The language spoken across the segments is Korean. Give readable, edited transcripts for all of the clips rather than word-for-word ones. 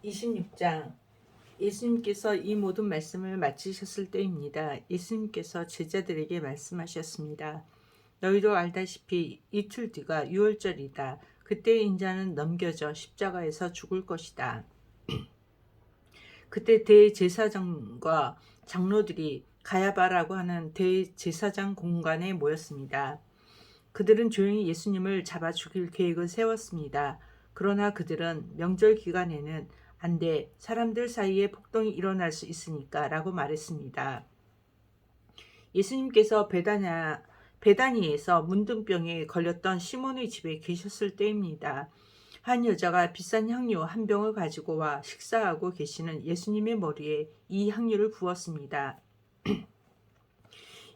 26장. 예수님께서 이 모든 말씀을 마치셨을 때입니다. 예수님께서 제자들에게 말씀하셨습니다. 너희도 알다시피 이틀 뒤가 유월절이다. 그때 인자는 넘겨져 십자가에서 죽을 것이다. 그때 대제사장과 장로들이 가야바라고 하는 대제사장 공관에 모였습니다. 그들은 조용히 예수님을 잡아 죽일 계획을 세웠습니다. 그러나 그들은 명절 기간에는 안 돼, 사람들 사이에 폭동이 일어날 수 있으니까 라고 말했습니다. 예수님께서 베다니에서 문둥병에 걸렸던 시몬의 집에 계셨을 때입니다. 한 여자가 비싼 향유 한 병을 가지고 와 식사하고 계시는 예수님의 머리에 이 향유를 부었습니다.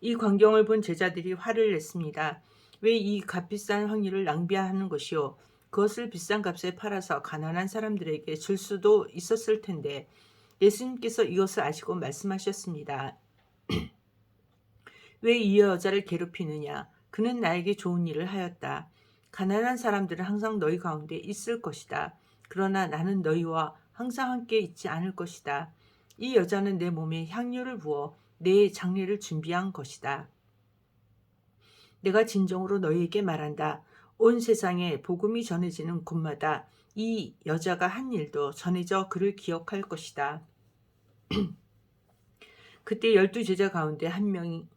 이 광경을 본 제자들이 화를 냈습니다. 왜 이 값비싼 향유를 낭비하는 것이오? 그것을 비싼 값에 팔아서 가난한 사람들에게 줄 수도 있었을 텐데 예수님께서 이것을 아시고 말씀하셨습니다. 왜 이 여자를 괴롭히느냐? 그는 나에게 좋은 일을 하였다. 가난한 사람들은 항상 너희 가운데 있을 것이다. 그러나 나는 너희와 항상 함께 있지 않을 것이다. 이 여자는 내 몸에 향유를 부어 내 장례를 준비한 것이다. 내가 진정으로 너희에게 말한다. 온 세상에 복음이 전해지는 곳마다 이 여자가 한 일도 전해져 그를 기억할 것이다. 그때 12제자 가운데 한 명인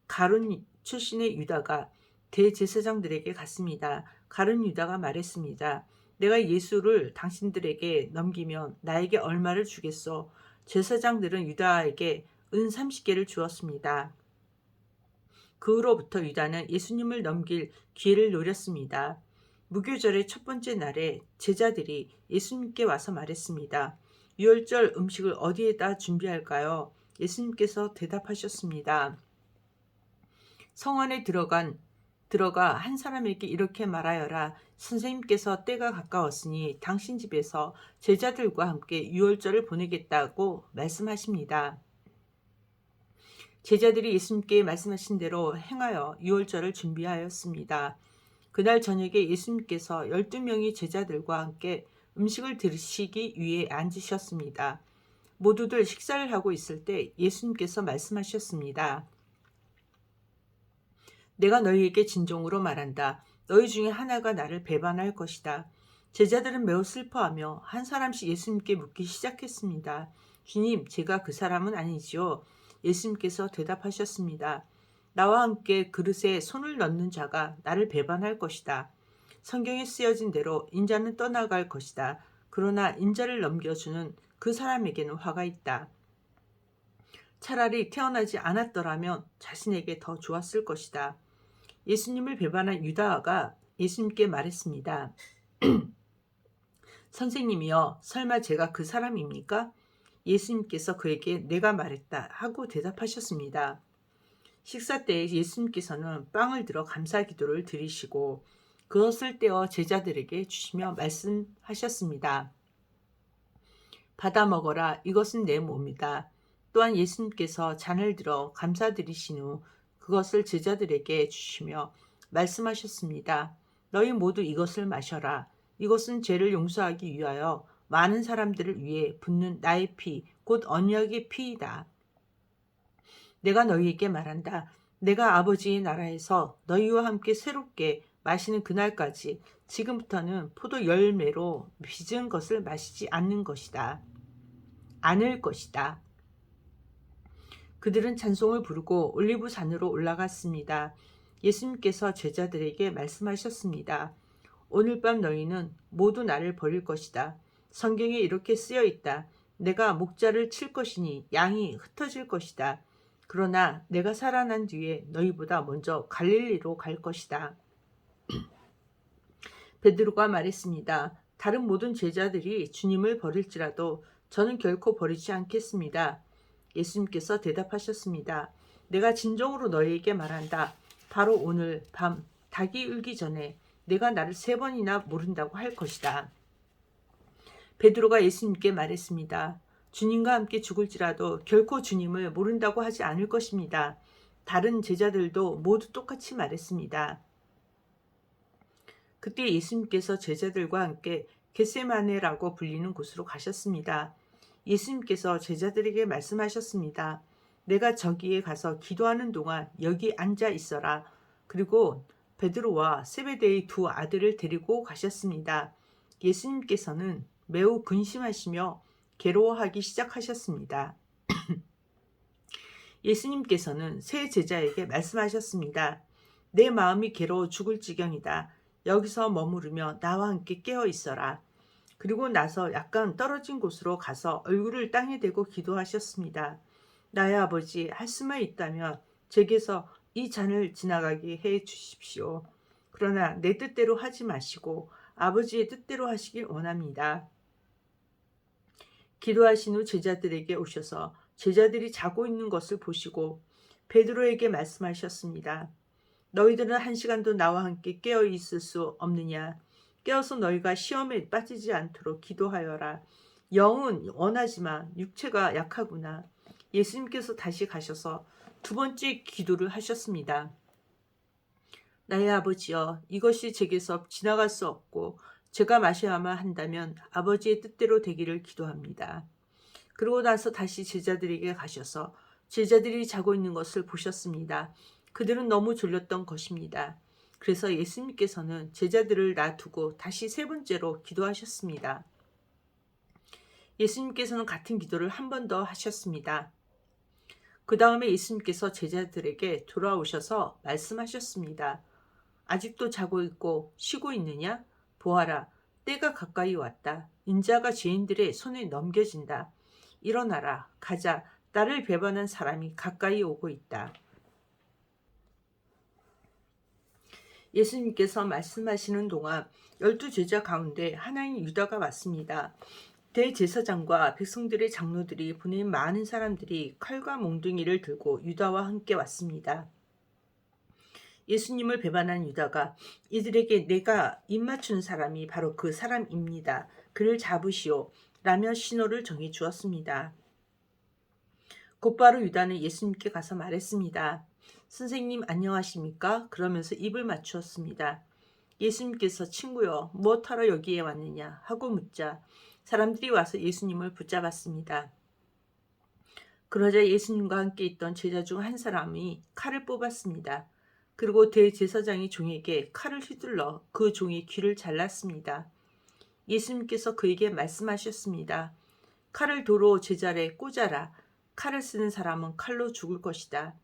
가룟 출신의 유다가 대제사장들에게 갔습니다. 가룟 유다가 말했습니다. 내가 예수를 당신들에게 넘기면 나에게 얼마를 주겠소? 제사장들은 유다에게 은 30개를 주었습니다. 그 후로부터 유다는 예수님을 넘길 기회를 노렸습니다. 무교절의 첫 번째 날에 제자들이 예수님께 와서 말했습니다. 유월절 음식을 어디에다 준비할까요? 예수님께서 대답하셨습니다. 성원에 들어가 한 사람에게 이렇게 말하여라. 선생님께서 때가 가까웠으니 당신 집에서 제자들과 함께 유월절을 보내겠다고 말씀하십니다. 제자들이 예수님께 말씀하신 대로 행하여 유월절을 준비하였습니다. 그날 저녁에 예수님께서 12명의 제자들과 함께 음식을 드시기 위해 앉으셨습니다. 모두들 식사를 하고 있을 때 예수님께서 말씀하셨습니다. 내가 너희에게 진정으로 말한다. 너희 중에 하나가 나를 배반할 것이다. 제자들은 매우 슬퍼하며 한 사람씩 예수님께 묻기 시작했습니다. 주님, 제가 그 사람은 아니지요. 예수님께서 대답하셨습니다. 나와 함께 그릇에 손을 넣는 자가 나를 배반할 것이다. 성경에 쓰여진 대로 인자는 떠나갈 것이다. 그러나 인자를 넘겨주는 그 사람에게는 화가 있다. 차라리 태어나지 않았더라면 자신에게 더 좋았을 것이다. 예수님을 배반한 유다가 예수님께 말했습니다. 선생님이여, 설마 제가 그 사람입니까? 예수님께서 그에게 내가 말했다 하고 대답하셨습니다. 식사 때에 예수님께서는 빵을 들어 감사 기도를 드리시고 그것을 떼어 제자들에게 주시며 말씀하셨습니다. 받아 먹어라. 이것은 내 몸이다. 또한 예수님께서 잔을 들어 감사드리신 후 그것을 제자들에게 주시며 말씀하셨습니다. 너희 모두 이것을 마셔라. 이것은 죄를 용서하기 위하여 많은 사람들을 위해 붓는 나의 피, 곧 언약의 피이다. 내가 너희에게 말한다. 내가 아버지의 나라에서 너희와 함께 새롭게 마시는 그날까지 지금부터는 포도 열매로 빚은 것을 마시지 않을 것이다. 그들은 찬송을 부르고 올리브산으로 올라갔습니다. 예수님께서 제자들에게 말씀하셨습니다. 오늘 밤 너희는 모두 나를 버릴 것이다. 성경에 이렇게 쓰여 있다. 내가 목자를 칠 것이니 양이 흩어질 것이다. 그러나 내가 살아난 뒤에 너희보다 먼저 갈릴리로 갈 것이다. 베드로가 말했습니다. 다른 모든 제자들이 주님을 버릴지라도 저는 결코 버리지 않겠습니다. 예수님께서 대답하셨습니다. 내가 진정으로 너희에게 말한다. 바로 오늘 밤 닭이 울기 전에 내가 나를 3번이나 모른다고 할 것이다. 베드로가 예수님께 말했습니다. 주님과 함께 죽을지라도 결코 주님을 모른다고 하지 않을 것입니다. 다른 제자들도 모두 똑같이 말했습니다. 그때 예수님께서 제자들과 함께 겟세마네라고 불리는 곳으로 가셨습니다. 예수님께서 제자들에게 말씀하셨습니다. 내가 저기에 가서 기도하는 동안 여기 앉아 있어라. 그리고 베드로와 세베대의 두 아들을 데리고 가셨습니다. 예수님께서는 매우 근심하시며 괴로워하기 시작하셨습니다. 예수님께서는 세 제자에게 말씀하셨습니다. 내 마음이 괴로워 죽을 지경이다. 여기서 머무르며 나와 함께 깨어 있어라. 그리고 나서 약간 떨어진 곳으로 가서 얼굴을 땅에 대고 기도하셨습니다. 나의 아버지, 할 수만 있다면 제게서 이 잔을 지나가게 해 주십시오. 그러나 내 뜻대로 하지 마시고 아버지의 뜻대로 하시길 원합니다. 기도하신 후 제자들에게 오셔서 제자들이 자고 있는 것을 보시고 베드로에게 말씀하셨습니다. 너희들은 1시간도 나와 함께 깨어 있을 수 없느냐? 깨어서 너희가 시험에 빠지지 않도록 기도하여라. 영은 원하지만 육체가 약하구나. 예수님께서 다시 가셔서 두 번째 기도를 하셨습니다. 나의 아버지여, 이것이 제게서 지나갈 수 없고 제가 마셔야만 한다면 아버지의 뜻대로 되기를 기도합니다. 그러고 나서 다시 제자들에게 가셔서 제자들이 자고 있는 것을 보셨습니다. 그들은 너무 졸렸던 것입니다. 그래서 예수님께서는 제자들을 놔두고 다시 세 번째로 기도하셨습니다. 예수님께서는 같은 기도를 한 번 더 하셨습니다. 그 다음에 예수님께서 제자들에게 돌아오셔서 말씀하셨습니다. 아직도 자고 있고 쉬고 있느냐? 보아라, 때가 가까이 왔다. 인자가 죄인들의 손에 넘겨진다. 일어나라, 가자. 나를 배반한 사람이 가까이 오고 있다. 예수님께서 말씀하시는 동안 12제자 가운데 하나인 유다가 왔습니다. 대제사장과 백성들의 장로들이 보낸 많은 사람들이 칼과 몽둥이를 들고 유다와 함께 왔습니다. 예수님을 배반한 유다가 이들에게 내가 입맞춘 사람이 바로 그 사람입니다. 그를 잡으시오. 라며 신호를 정해 주었습니다. 곧바로 유다는 예수님께 가서 말했습니다. 선생님 안녕하십니까? 그러면서 입을 맞추었습니다. 예수님께서 친구여 무엇하러 여기에 왔느냐 하고 묻자 사람들이 와서 예수님을 붙잡았습니다. 그러자 예수님과 함께 있던 제자 중 한 사람이 칼을 뽑았습니다. 그리고 대제사장이 종에게 칼을 휘둘러 그 종의 귀를 잘랐습니다. 예수님께서 그에게 말씀하셨습니다. 칼을 도로 제자리에 꽂아라. 칼을 쓰는 사람은 칼로 죽을 것이다.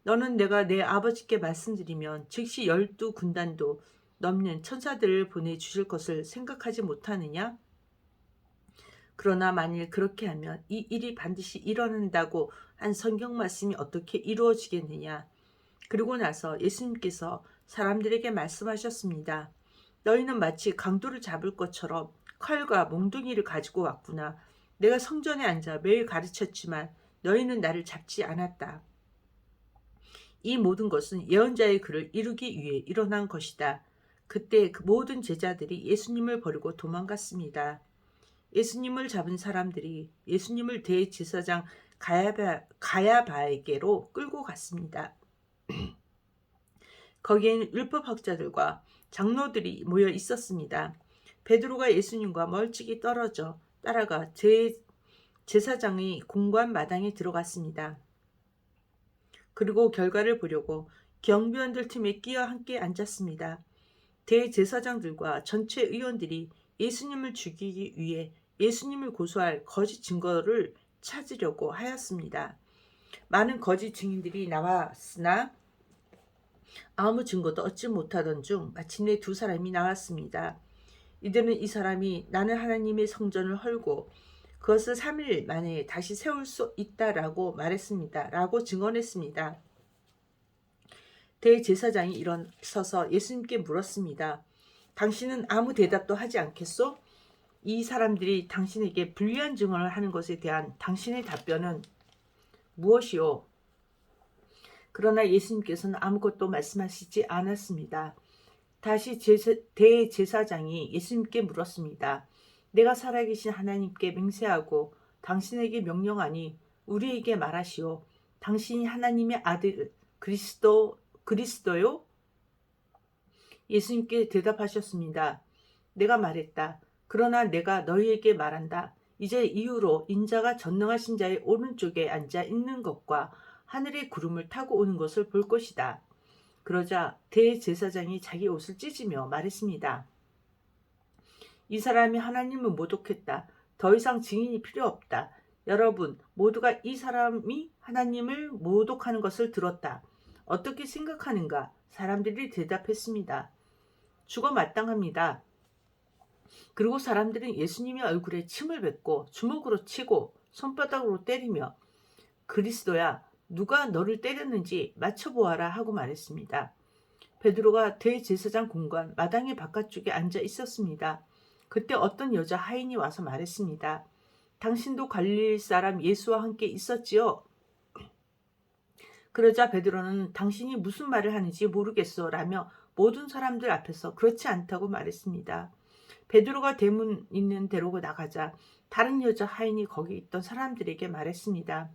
너는 내가 내 아버지께 말씀드리면 즉시 12군단도 넘는 천사들을 보내주실 것을 생각하지 못하느냐? 그러나 만일 그렇게 하면 이 일이 반드시 일어난다고 한 성경 말씀이 어떻게 이루어지겠느냐? 그리고 나서 예수님께서 사람들에게 말씀하셨습니다. 너희는 마치 강도를 잡을 것처럼 칼과 몽둥이를 가지고 왔구나. 내가 성전에 앉아 매일 가르쳤지만 너희는 나를 잡지 않았다. 이 모든 것은 예언자의 글을 이루기 위해 일어난 것이다. 그때 그 모든 제자들이 예수님을 버리고 도망갔습니다. 예수님을 잡은 사람들이 예수님을 대제사장 가야바에게로 끌고 갔습니다. 거기에는 율법학자들과 장로들이 모여 있었습니다. 베드로가 예수님과 멀찍이 떨어져 따라가 제사장의 공관 마당에 들어갔습니다. 그리고 결과를 보려고 경비원들 틈에 끼어 함께 앉았습니다. 대제사장들과 전체 의원들이 예수님을 죽이기 위해 예수님을 고소할 거짓 증거를 찾으려고 하였습니다. 많은 거짓 증인들이 나왔으나 아무 증거도 얻지 못하던 중 마침내 두 사람이 나왔습니다. 이들은 이 사람이 나는 하나님의 성전을 헐고 그것을 3일 만에 다시 세울 수 있다라고 말했습니다. 라고 증언했습니다. 대제사장이 일어서서 예수님께 물었습니다. 당신은 아무 대답도 하지 않겠소? 이 사람들이 당신에게 불리한 증언을 하는 것에 대한 당신의 답변은 무엇이오? 그러나 예수님께서는 아무것도 말씀하시지 않았습니다. 다시 대제사장이 예수님께 물었습니다. 내가 살아계신 하나님께 맹세하고 당신에게 명령하니 우리에게 말하시오. 당신이 하나님의 아들 그리스도요? 예수님께 대답하셨습니다. 내가 말했다. 그러나 내가 너희에게 말한다. 이제 이후로 인자가 전능하신 자의 오른쪽에 앉아 있는 것과 하늘의 구름을 타고 오는 것을 볼 것이다. 그러자 대제사장이 자기 옷을 찢으며 말했습니다. 이 사람이 하나님을 모독했다. 더 이상 증인이 필요 없다. 여러분 모두가 이 사람이 하나님을 모독하는 것을 들었다. 어떻게 생각하는가? 사람들이 대답했습니다. 죽어 마땅합니다. 그리고 사람들은 예수님의 얼굴에 침을 뱉고 주먹으로 치고 손바닥으로 때리며 그리스도야 누가 너를 때렸는지 맞춰보아라 하고 말했습니다. 베드로가 대제사장 공관 마당의 바깥쪽에 앉아 있었습니다. 그때 어떤 여자 하인이 와서 말했습니다. 당신도 갈릴리 사람 예수와 함께 있었지요? 그러자 베드로는 당신이 무슨 말을 하는지 모르겠어 라며 모든 사람들 앞에서 그렇지 않다고 말했습니다. 베드로가 대문 있는 데로 나가자 다른 여자 하인이 거기 있던 사람들에게 말했습니다.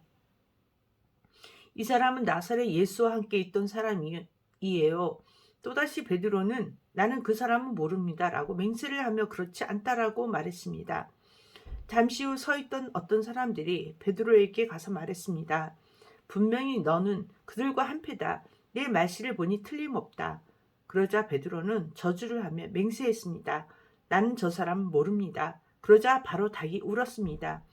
이 사람은 나사렛 예수와 함께 있던 사람이에요. 또다시 베드로는 나는 그 사람은 모릅니다 라고 맹세를 하며 그렇지 않다라고 말했습니다. 잠시 후 서 있던 어떤 사람들이 베드로에게 가서 말했습니다. 분명히 너는 그들과 한패다. 내 말씨를 보니 틀림없다. 그러자 베드로는 저주를 하며 맹세했습니다. 나는 저 사람 모릅니다. 그러자 바로 닭이 울었습니다.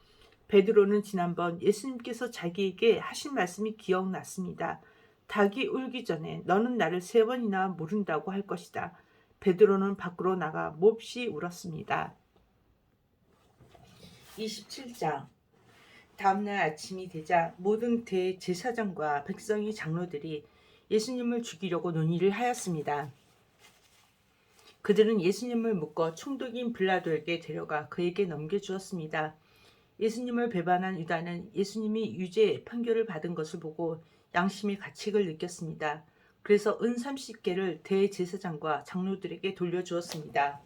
베드로는 지난번 예수님께서 자기에게 하신 말씀이 기억났습니다. 닭이 울기 전에 너는 나를 3번이나 모른다고 할 것이다. 베드로는 밖으로 나가 몹시 울었습니다. 27장 다음날 아침이 되자 모든 대제사장과 백성의 장로들이 예수님을 죽이려고 논의를 하였습니다. 그들은 예수님을 묶어 총독인 빌라도에게 데려가 그에게 넘겨주었습니다. 예수님을 배반한 유다는 예수님이 유죄 판결을 받은 것을 보고 양심의 가책을 느꼈습니다. 그래서 은 30개를 대제사장과 장로들에게 돌려주었습니다.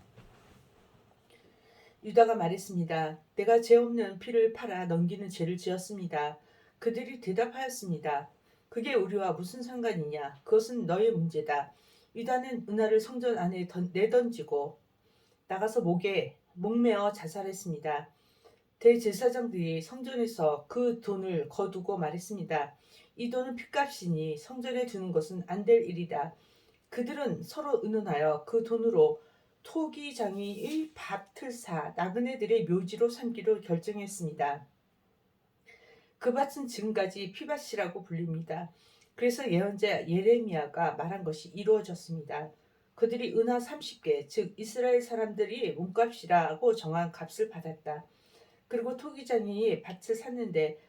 유다가 말했습니다. 내가 죄 없는 피를 팔아 넘기는 죄를 지었습니다. 그들이 대답하였습니다. 그게 우리와 무슨 상관이냐? 그것은 너의 문제다. 유다는 은화를 성전 안에 내던지고 나가서 목매어 자살했습니다. 대제사장들이 성전에서 그 돈을 거두고 말했습니다. 이 돈은 핏값이니 성전에 두는 것은 안 될 일이다. 그들은 서로 의논하여 그 돈으로 토기장이의 밭을 사 나그네들의 묘지로 삼기로 결정했습니다. 그 밭은 지금까지 피밭이라고 불립니다. 그래서 예언자 예레미야가 말한 것이 이루어졌습니다. 그들이 은화 30개, 즉 이스라엘 사람들이 몸값이라고 정한 값을 받았다. 그리고 토기장이 밭을 샀는데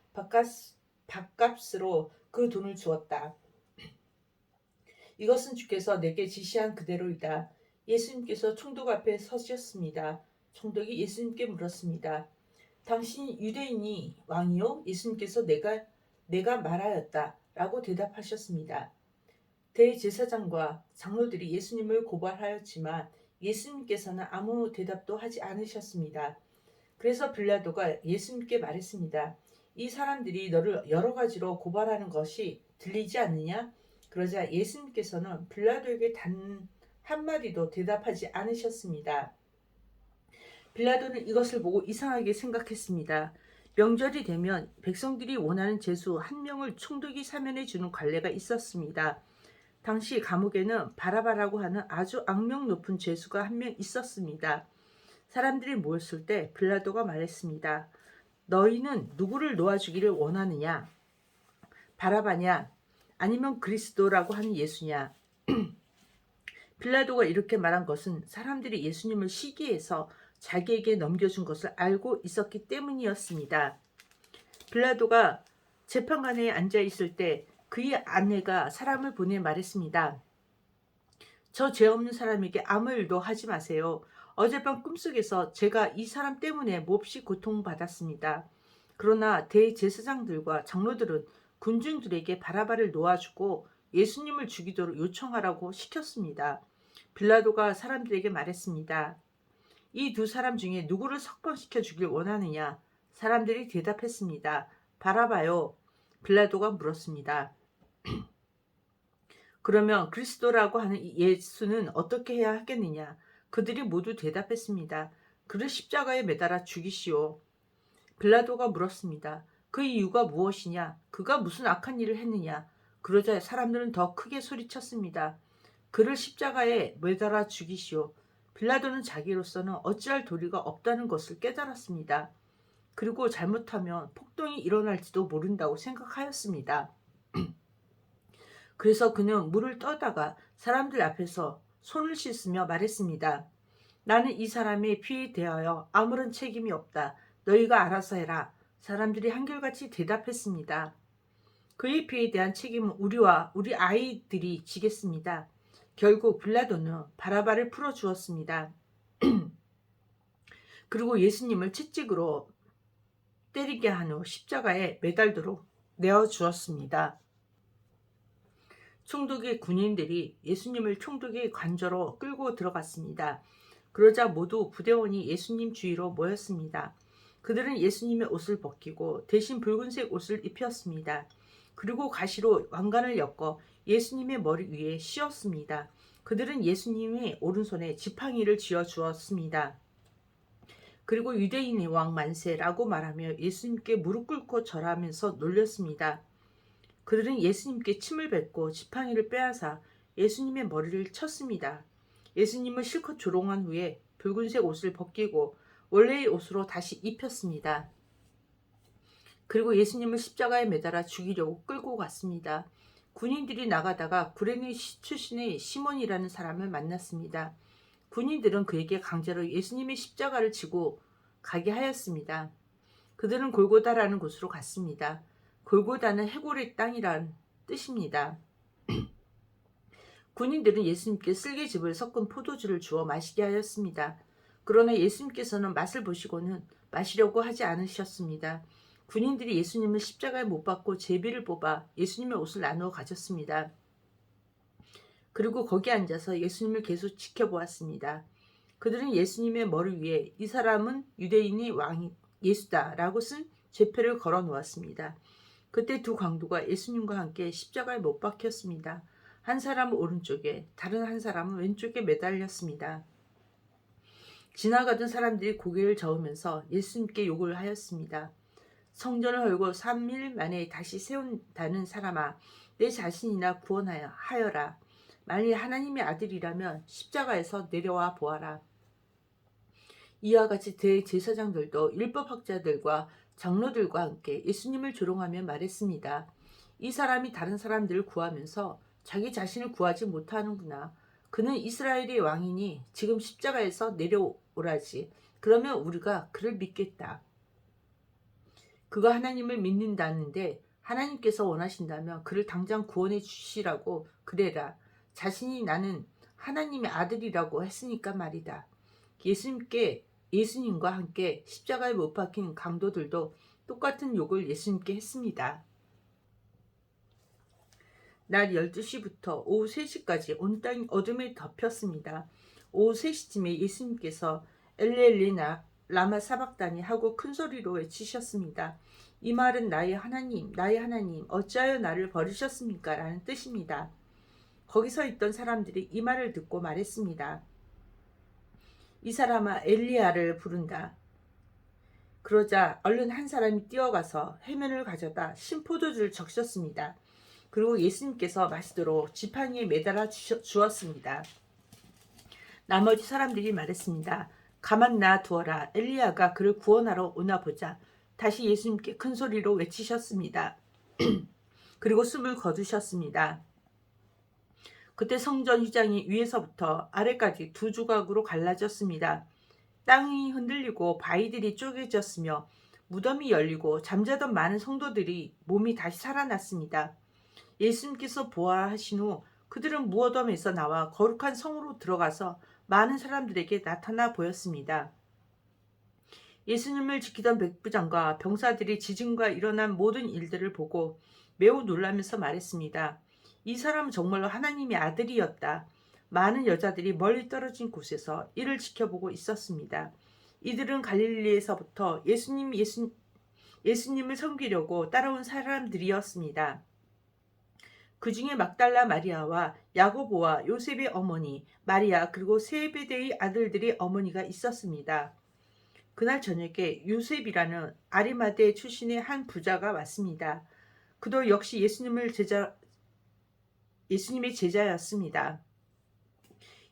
밭값으로 그 돈을 주었다. 이것은 주께서 내게 지시한 그대로이다. 예수님께서 총독 앞에 서셨습니다. 총독이 예수님께 물었습니다. 당신이 유대인이 왕이요? 예수님께서 내가 말하였다 라고 대답하셨습니다. 대제사장과 장로들이 예수님을 고발하였지만 예수님께서는 아무 대답도 하지 않으셨습니다. 그래서 빌라도가 예수님께 말했습니다. 이 사람들이 너를 여러 가지로 고발하는 것이 들리지 않느냐? 그러자 예수님께서는 빌라도에게 단 한마디도 대답하지 않으셨습니다. 빌라도는 이것을 보고 이상하게 생각했습니다. 명절이 되면 백성들이 원하는 죄수 1명을 총독이 사면해 주는 관례가 있었습니다. 당시 감옥에는 바라바라고 하는 아주 악명 높은 죄수가 1명 있었습니다. 사람들이 모였을 때 빌라도가 말했습니다. 너희는 누구를 놓아주기를 원하느냐? 바라바냐? 아니면 그리스도라고 하는 예수냐? 빌라도가 이렇게 말한 것은 사람들이 예수님을 시기해서 자기에게 넘겨준 것을 알고 있었기 때문이었습니다. 빌라도가 재판관에 앉아 있을 때 그의 아내가 사람을 보내 말했습니다. 저 죄 없는 사람에게 아무 일도 하지 마세요. 어젯밤 꿈속에서 제가 이 사람 때문에 몹시 고통받았습니다. 그러나 대제사장들과 장로들은 군중들에게 바라바를 놓아주고 예수님을 죽이도록 요청하라고 시켰습니다. 빌라도가 사람들에게 말했습니다. 이 두 사람 중에 누구를 석방시켜 주길 원하느냐? 사람들이 대답했습니다. 바라바요. 빌라도가 물었습니다. 그러면 그리스도라고 하는 예수는 어떻게 해야 하겠느냐? 그들이 모두 대답했습니다. 그를 십자가에 매달아 죽이시오. 빌라도가 물었습니다. 그 이유가 무엇이냐? 그가 무슨 악한 일을 했느냐? 그러자 사람들은 더 크게 소리쳤습니다. 그를 십자가에 매달아 죽이시오. 빌라도는 자기로서는 어찌할 도리가 없다는 것을 깨달았습니다. 그리고 잘못하면 폭동이 일어날지도 모른다고 생각하였습니다. 그래서 그는 물을 떠다가 사람들 앞에서 손을 씻으며 말했습니다. 나는 이 사람의 피에 대하여 아무런 책임이 없다. 너희가 알아서 해라. 사람들이 한결같이 대답했습니다. 그의 피에 대한 책임은 우리와 우리 아이들이 지겠습니다. 결국 빌라도는 바라바를 풀어주었습니다. 그리고 예수님을 채찍으로 때리게 한 후 십자가에 매달도록 내어주었습니다. 총독의 군인들이 예수님을 총독의 관저로 끌고 들어갔습니다. 그러자 모두 부대원이 예수님 주위로 모였습니다. 그들은 예수님의 옷을 벗기고 대신 붉은색 옷을 입혔습니다. 그리고 가시로 왕관을 엮어 예수님의 머리 위에 씌웠습니다. 그들은 예수님의 오른손에 지팡이를 쥐어 주었습니다. 그리고 유대인의 왕 만세라고 말하며 예수님께 무릎 꿇고 절하면서 놀렸습니다. 그들은 예수님께 침을 뱉고 지팡이를 빼앗아 예수님의 머리를 쳤습니다. 예수님을 실컷 조롱한 후에 붉은색 옷을 벗기고 원래의 옷으로 다시 입혔습니다. 그리고 예수님을 십자가에 매달아 죽이려고 끌고 갔습니다. 군인들이 나가다가 구레네 출신의 시몬이라는 사람을 만났습니다. 군인들은 그에게 강제로 예수님의 십자가를 지고 가게 하였습니다. 그들은 골고다라는 곳으로 갔습니다. 골고다는 해골의 땅이란 뜻입니다. 군인들은 예수님께 쓸개즙을 섞은 포도주를 주어 마시게 하였습니다. 그러나 예수님께서는 맛을 보시고는 마시려고 하지 않으셨습니다. 군인들이 예수님을 십자가에 못 박고 제비를 뽑아 예수님의 옷을 나누어 가졌습니다. 그리고 거기 앉아서 예수님을 계속 지켜보았습니다. 그들은 예수님의 머리 위에 이 사람은 유대인의 왕 예수다라고 쓴 죄표를 걸어 놓았습니다. 그때 두 강도가 예수님과 함께 십자가에 못 박혔습니다. 한 사람은 오른쪽에 다른 한 사람은 왼쪽에 매달렸습니다. 지나가던 사람들이 고개를 저으면서 예수님께 욕을 하였습니다. 성전을 헐고 3일 만에 다시 세운다는 사람아, 내 자신이나 구원하여라. 만일 하나님의 아들이라면 십자가에서 내려와 보아라. 이와 같이 대제사장들도 율법학자들과 장로들과 함께 예수님을 조롱하며 말했습니다. 이 사람이 다른 사람들을 구하면서 자기 자신을 구하지 못하는구나. 그는 이스라엘의 왕이니 지금 십자가에서 내려오라지. 그러면 우리가 그를 믿겠다. 그가 하나님을 믿는다는데 하나님께서 원하신다면 그를 당장 구원해 주시라고 그래라. 자신이 나는 하나님의 아들이라고 했으니까 말이다. 예수님과 함께 십자가에 못 박힌 강도들도 똑같은 욕을 예수님께 했습니다. 날 12시부터 오후 3시까지 온 땅이 어둠에 덮였습니다. 오후 3시쯤에 예수님께서 엘리엘리나 라마 사박다니 하고 큰 소리로 외치셨습니다. 이 말은 나의 하나님 어찌하여 나를 버리셨습니까? 라는 뜻입니다. 거기서 있던 사람들이 이 말을 듣고 말했습니다. 이 사람아 엘리야를 부른다. 그러자 얼른 한 사람이 뛰어가서 해면을 가져다 신포도주를 적셨습니다. 그리고 예수님께서 마시도록 지팡이에 매달아 주었습니다. 나머지 사람들이 말했습니다. 가만 놔두어라. 엘리야가 그를 구원하러 오나 보자. 다시 예수님께 큰 소리로 외치셨습니다. 그리고 숨을 거두셨습니다. 그때 성전 휘장이 위에서부터 아래까지 두 조각으로 갈라졌습니다. 땅이 흔들리고 바위들이 쪼개졌으며 무덤이 열리고 잠자던 많은 성도들이 몸이 다시 살아났습니다. 예수님께서 부활하신 후 그들은 무덤에서 나와 거룩한 성으로 들어가서 많은 사람들에게 나타나 보였습니다. 예수님을 지키던 백부장과 병사들이 지진과 일어난 모든 일들을 보고 매우 놀라면서 말했습니다. 이 사람은 정말로 하나님의 아들이었다. 많은 여자들이 멀리 떨어진 곳에서 이를 지켜보고 있었습니다. 이들은 갈릴리에서부터 예수님을 섬기려고 따라온 사람들이었습니다. 그 중에 막달라 마리아와 야고보와 요셉의 어머니 마리아 그리고 세베대의 아들들의 어머니가 있었습니다. 그날 저녁에 요셉이라는 아리마대 출신의 한 부자가 왔습니다. 그도 역시 예수님의 제자였습니다.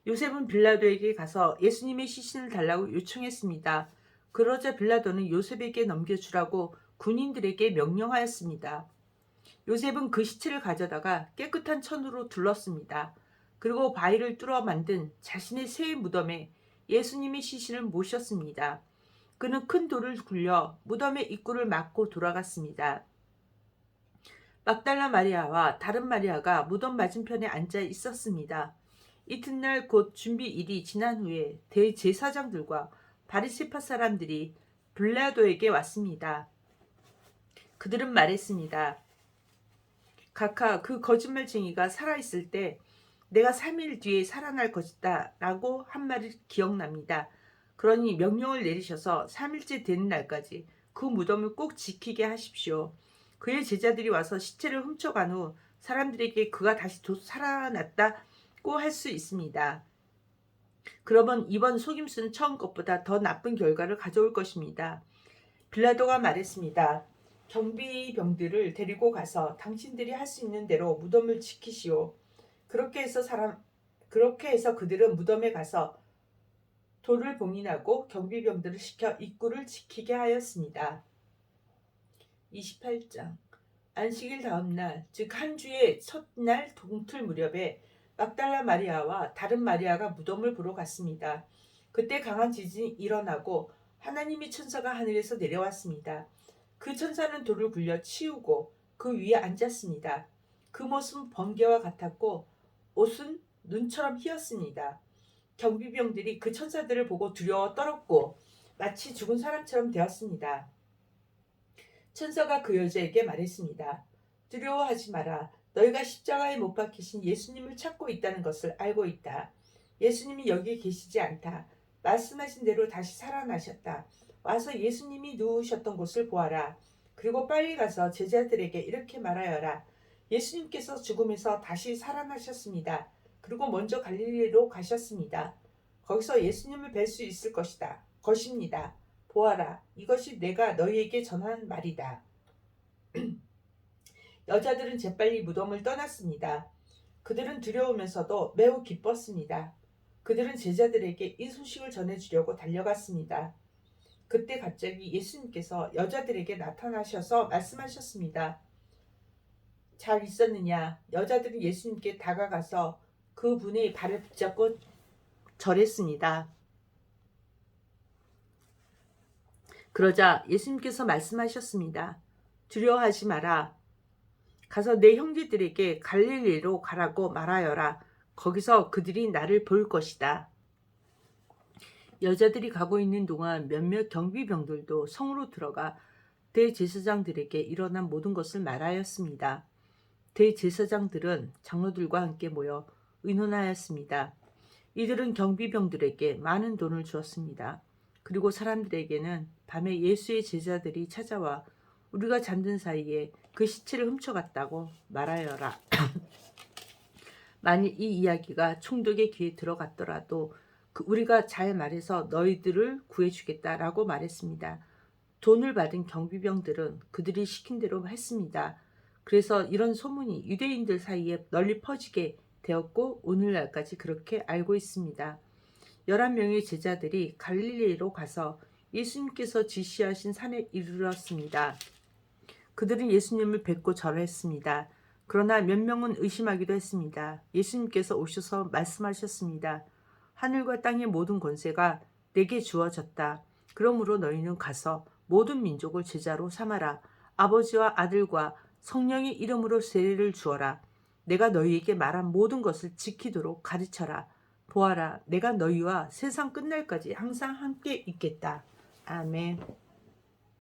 요셉은 빌라도에게 가서 예수님의 시신을 달라고 요청했습니다. 그러자 빌라도는 요셉에게 넘겨주라고 군인들에게 명령하였습니다. 요셉은 그 시체를 가져다가 깨끗한 천으로 둘렀습니다. 그리고 바위를 뚫어 만든 자신의 새 무덤에 예수님의 시신을 모셨습니다. 그는 큰 돌을 굴려 무덤의 입구를 막고 돌아갔습니다. 막달라 마리아와 다른 마리아가 무덤 맞은편에 앉아 있었습니다. 이튿날 곧 준비일이 지난 후에 대제사장들과 바리새파 사람들이 빌라도에게 왔습니다. 그들은 말했습니다. 각하 그 거짓말쟁이가 살아있을 때 내가 3일 뒤에 살아날 것이다 라고 한 말이 기억납니다. 그러니 명령을 내리셔서 3일째 되는 날까지 그 무덤을 꼭 지키게 하십시오. 그의 제자들이 와서 시체를 훔쳐간 후 사람들에게 그가 다시 살아났다고 할 수 있습니다. 그러면 이번 속임수는 처음 것보다 더 나쁜 결과를 가져올 것입니다. 빌라도가 말했습니다. 경비병들을 데리고 가서 당신들이 할 수 있는 대로 무덤을 지키시오. 그렇게 해서 그들은 무덤에 가서 돌을 봉인하고 경비병들을 시켜 입구를 지키게 하였습니다. 28장 안식일 다음 날, 즉 한 주의 첫날 동틀 무렵에 막달라 마리아와 다른 마리아가 무덤을 보러 갔습니다. 그때 강한 지진이 일어나고 하나님의 천사가 하늘에서 내려왔습니다. 그 천사는 돌을 굴려 치우고 그 위에 앉았습니다. 그 모습은 번개와 같았고 옷은 눈처럼 희었습니다. 경비병들이 그 천사들을 보고 두려워 떨었고 마치 죽은 사람처럼 되었습니다. 천사가 그 여자에게 말했습니다. 두려워하지 마라. 너희가 십자가에 못 박히신 예수님을 찾고 있다는 것을 알고 있다. 예수님이 여기 계시지 않다. 말씀하신 대로 다시 살아나셨다. 와서 예수님이 누우셨던 곳을 보아라. 그리고 빨리 가서 제자들에게 이렇게 말하여라. 예수님께서 죽음에서 다시 살아나셨습니다. 그리고 먼저 갈릴리로 가셨습니다. 거기서 예수님을 뵐 수 있을 것입니다. 보아라. 이것이 내가 너희에게 전한 말이다. 여자들은 재빨리 무덤을 떠났습니다. 그들은 두려우면서도 매우 기뻤습니다. 그들은 제자들에게 이 소식을 전해주려고 달려갔습니다. 그때 갑자기 예수님께서 여자들에게 나타나셔서 말씀하셨습니다. 잘 있었느냐? 여자들은 예수님께 다가가서 그분의 발을 붙잡고 절했습니다. 그러자 예수님께서 말씀하셨습니다. 두려워하지 마라. 가서 내 형제들에게 갈릴리로 가라고 말하여라. 거기서 그들이 나를 볼 것이다. 여자들이 가고 있는 동안 몇몇 경비병들도 성으로 들어가 대제사장들에게 일어난 모든 것을 말하였습니다. 대제사장들은 장로들과 함께 모여 의논하였습니다. 이들은 경비병들에게 많은 돈을 주었습니다. 그리고 사람들에게는 밤에 예수의 제자들이 찾아와 우리가 잠든 사이에 그 시체를 훔쳐갔다고 말하여라. 만일 이 이야기가 총독의 귀에 들어갔더라도 우리가 잘 말해서 너희들을 구해주겠다라고 말했습니다. 돈을 받은 경비병들은 그들이 시킨 대로 했습니다. 그래서 이런 소문이 유대인들 사이에 널리 퍼지게 되었고 오늘날까지 그렇게 알고 있습니다. 11명의 제자들이 갈릴리로 가서 예수님께서 지시하신 산에 이르렀습니다. 그들은 예수님을 뵙고 절했습니다. 그러나 몇 명은 의심하기도 했습니다. 예수님께서 오셔서 말씀하셨습니다. 하늘과 땅의 모든 권세가 내게 주어졌다. 그러므로 너희는 가서 모든 민족을 제자로 삼아라. 아버지와 아들과 성령의 이름으로 세례를 주어라. 내가 너희에게 말한 모든 것을 지키도록 가르쳐라. 보아라, 내가 너희와 세상 끝날까지 항상 함께 있겠다. 아멘.